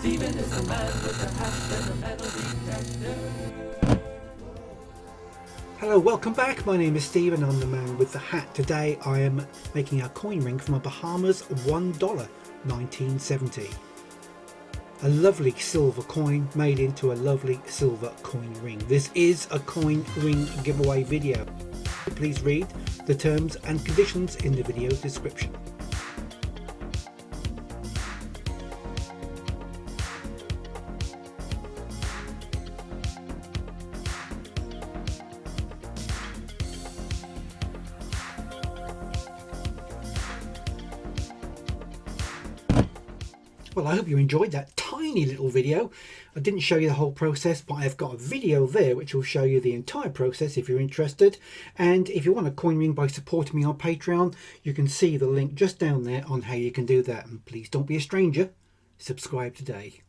Steven is the man with the hat and the metal detector. Hello, welcome back. My name is Steve and I'm the man with the hat. Today I am making a coin ring from a Bahamas $1 1970. A lovely silver coin made into a lovely silver coin ring. This is a coin ring giveaway video. Please read the terms and conditions in the video description. Well, I hope you enjoyed that tiny little video. I didn't show you the whole process, but I've got a video there which will show you the entire process if you're interested. And if you want a coin ring by supporting me on Patreon, you can see the link just down there on how you can do that. And please don't be a stranger. Subscribe today.